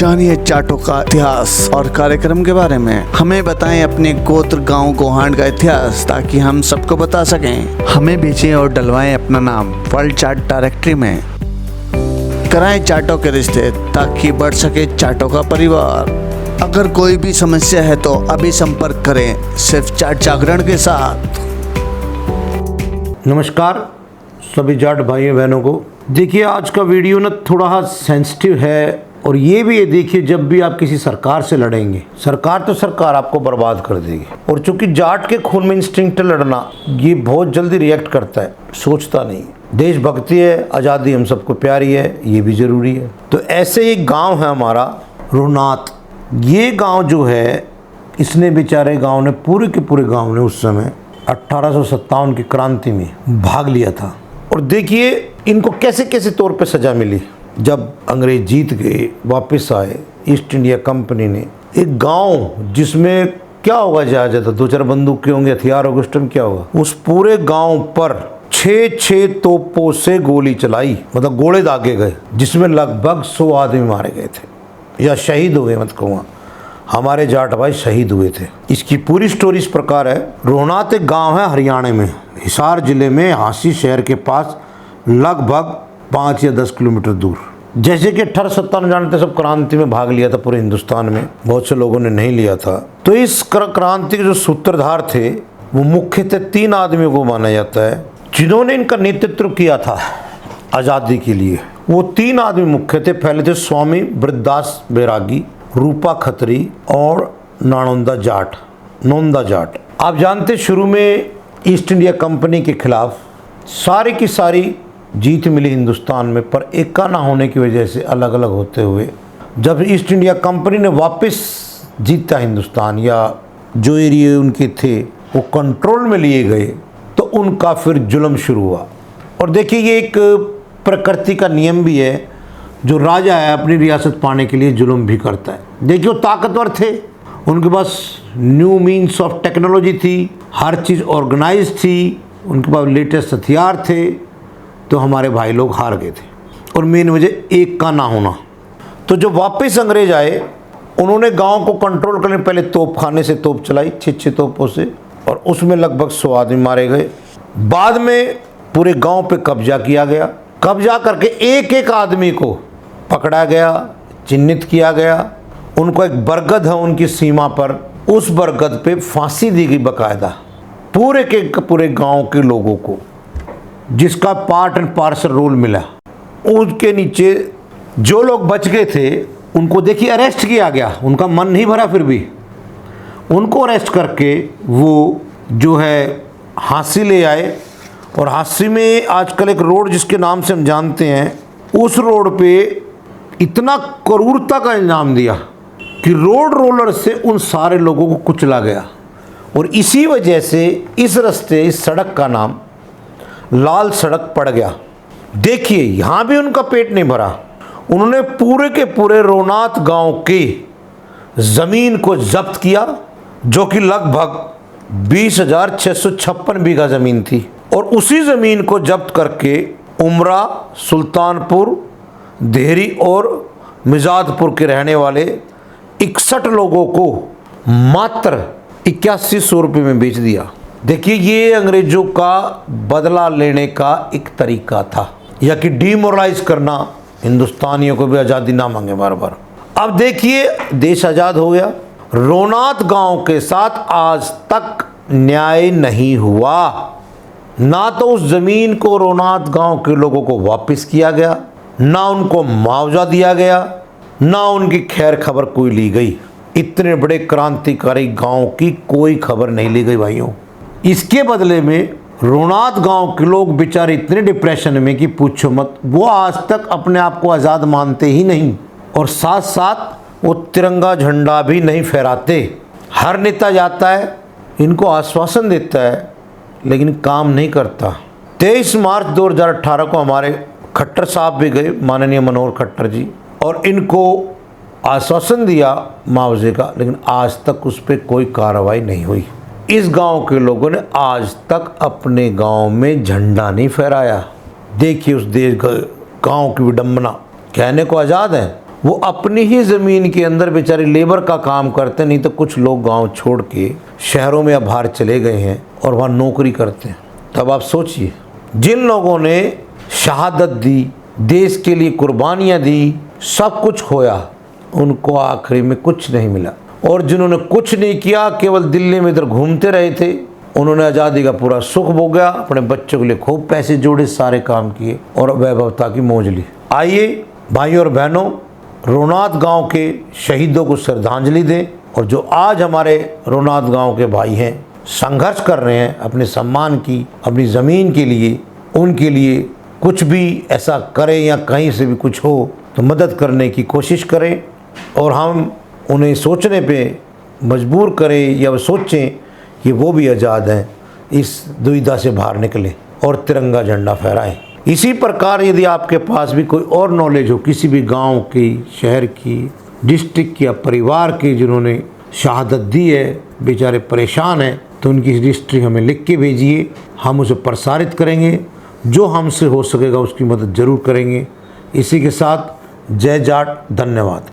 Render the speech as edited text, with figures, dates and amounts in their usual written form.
जानिए जाटों का इतिहास और कार्यक्रम के बारे में। हमें बताएं अपने गोत्र गांव गोहांड का इतिहास ताकि हम सबको बता सकें। हमें भेजें और डलवाएं अपना नाम वर्ल्ड जाट डायरेक्टरी में। कराएं जाटों के रिश्ते ताकि बढ़ सके जाटों का परिवार। अगर कोई भी समस्या है तो अभी संपर्क करें सिर्फ जाट जागरण के साथ। नमस्कार सभी जाट भाइयों बहनों को। देखिए आज का वीडियो ना थोड़ा सेंसिटिव है और ये भी देखिए, जब भी आप किसी सरकार से लड़ेंगे, सरकार तो सरकार आपको बर्बाद कर देगी। और चूंकि जाट के खून में इंस्टिंक्ट लड़ना, ये बहुत जल्दी रिएक्ट करता है, सोचता नहीं। देशभक्ति है, आज़ादी हम सबको प्यारी है, ये भी ज़रूरी है। तो ऐसे एक गांव है हमारा रोहनात। ये गांव जो है, इसने बेचारे गांव ने पूरे के पूरे गांव ने उस समय 1857 की क्रांति में भाग लिया था। और देखिए इनको कैसे कैसे तौर पे सज़ा मिली। जब अंग्रेज जीत गए, वापस आए, ईस्ट इंडिया कंपनी ने एक गांव जिसमें क्या होगा, ज़्यादा 2-4 बंदूकें होंगे, हथियार होगा, उस टाइम क्या होगा, उस पूरे गांव पर 6 तोपों से गोली चलाई, मतलब गोले दागे गए, जिसमें लगभग 100 आदमी मारे गए थे या शहीद हुए। मत कहूँ, हमारे जाट भाई शहीद हुए थे। इसकी पूरी स्टोरी इस प्रकार है। रोहनात एक गांव है हरियाणा में, हिसार जिले में, हांसी शहर के पास, लगभग 5 या 10 किलोमीटर दूर। जैसे कि 1857 जानते सब क्रांति में भाग लिया था पूरे हिंदुस्तान में, बहुत से लोगों ने नहीं लिया था। तो इस क्रांति के जो सूत्रधार थे वो मुख्यतः 3 आदमियों को माना जाता है जिन्होंने इनका नेतृत्व किया था आज़ादी के लिए। वो 3 आदमी मुख्य थे। पहले थे स्वामी ब्रजदास बैरागी, रूपा खत्री और नौंदा जाट। आप जानते शुरू में ईस्ट इंडिया कंपनी के खिलाफ सारी की सारी जीत मिली हिंदुस्तान में, पर एका ना होने की वजह से अलग अलग होते हुए जब ईस्ट इंडिया कंपनी ने वापस जीता हिंदुस्तान, या जो एरिया उनके थे वो कंट्रोल में लिए गए, तो उनका फिर जुल्म शुरू हुआ। और देखिए ये एक प्रकृति का नियम भी है, जो राजा है अपनी रियासत पाने के लिए जुल्म भी करता है। देखिए वो ताकतवर थे, उनके पास न्यू मीन्स ऑफ टेक्नोलॉजी थी, हर चीज़ ऑर्गेनाइज थी, उनके पास लेटेस्ट हथियार थे। तो हमारे भाई लोग हार गए थे, और मेन वजह एक का ना होना। तो जब वापस अंग्रेज आए, उन्होंने गांव को कंट्रोल करने पहले तोपखाने से तोप चलाई, 6 तोपों से, और उसमें लगभग 100 आदमी मारे गए। बाद में पूरे गांव पे कब्जा किया गया। कब्जा करके एक एक आदमी को पकड़ा गया, चिन्हित किया गया। उनको एक बरगद है उनकी सीमा पर, उस बरगद पे फांसी दी गई बाकायदा पूरे के पूरे गांव के लोगों को, जिसका पार्ट एंड पार्सल रोल मिला। उसके नीचे जो लोग बच गए थे उनको देखिए अरेस्ट किया गया। उनका मन नहीं भरा, फिर भी उनको अरेस्ट करके वो जो है हांसी ले आए। और हांसी में आजकल एक रोड जिसके नाम से हम जानते हैं, उस रोड पे इतना क्रूरता का इल्ज़ाम दिया कि रोड रोलर से उन सारे लोगों को कुचला गया। और इसी वजह से इस रास्ते, इस सड़क का नाम लाल सड़क पड़ गया। देखिए यहाँ भी उनका पेट नहीं भरा, उन्होंने पूरे के पूरे रोहनात गांव के ज़मीन को जब्त किया, जो कि लगभग 20,656 बीघा ज़मीन थी। और उसी ज़मीन को जब्त करके उमरा, सुल्तानपुर, देहरी और मिजादपुर के रहने वाले 61 लोगों को मात्र 8100 रुपये में बेच दिया। देखिए ये अंग्रेजों का बदला लेने का एक तरीका था, या कि डिमोरलाइज करना, हिंदुस्तानियों को भी आज़ादी ना मांगे बार बार। अब देखिए देश आज़ाद हो गया। रोहनात गांव के साथ आज तक न्याय नहीं हुआ। ना तो उस ज़मीन को रोहनात गांव के लोगों को वापस किया गया, ना उनको मुआवजा दिया गया, ना उनकी खैर खबर कोई ली गई। इतने बड़े क्रांतिकारी गांव की कोई खबर नहीं ली गई भाइयों। इसके बदले में रोहनात गांव के लोग बेचारे इतने डिप्रेशन में कि पूछो मत। वो आज तक अपने आप को आज़ाद मानते ही नहीं, और साथ साथ वो तिरंगा झंडा भी नहीं फहराते। हर नेता जाता है, इनको आश्वासन देता है, लेकिन काम नहीं करता। 23 मार्च 2018 को हमारे खट्टर साहब भी गए, माननीय मनोहर खट्टर जी, और इनको आश्वासन दिया मुआवजे का, लेकिन आज तक उस पर कोई कार्रवाई नहीं हुई। इस गांव के लोगों ने आज तक अपने गांव में झंडा नहीं फहराया। देखिए उस देश गांव की विडंबना। कहने को आज़ाद है, वो अपनी ही ज़मीन के अंदर बेचारे लेबर का काम करते, नहीं तो कुछ लोग गांव छोड़ के शहरों में या बाहर चले गए हैं और वहाँ नौकरी करते हैं। तब आप सोचिए, जिन लोगों ने शहादत दी, देश के लिए कुर्बानियाँ दी, सब कुछ खोया, उनको आखिरी में कुछ नहीं मिला। और जिन्होंने कुछ नहीं किया, केवल दिल्ली में इधर घूमते रहे थे, उन्होंने आज़ादी का पूरा सुख भोगा, अपने बच्चों के लिए खूब पैसे जोड़े, सारे काम किए और वैभवता की मौज ली। आइए भाइयों और बहनों, रोनात गांव के शहीदों को श्रद्धांजलि दें, और जो आज हमारे रोनात गांव के भाई हैं, संघर्ष कर रहे हैं अपने सम्मान की, अपनी ज़मीन के लिए, उनके लिए कुछ भी ऐसा करें या कहीं से भी कुछ हो तो मदद करने की कोशिश करें, और हम उन्हें सोचने पे मजबूर करें या वो सोचें कि वो भी आज़ाद हैं, इस दुविधा से बाहर निकलें और तिरंगा झंडा फहराएं। इसी प्रकार यदि आपके पास भी कोई और नॉलेज हो किसी भी गांव की, शहर की, डिस्ट्रिक्ट की या परिवार की जिन्होंने शहादत दी है, बेचारे परेशान हैं, तो उनकी हिस्ट्री हमें लिख के भेजिए, हम उसे प्रसारित करेंगे, जो हमसे हो सकेगा उसकी मदद ज़रूर करेंगे। इसी के साथ जय जाट, धन्यवाद।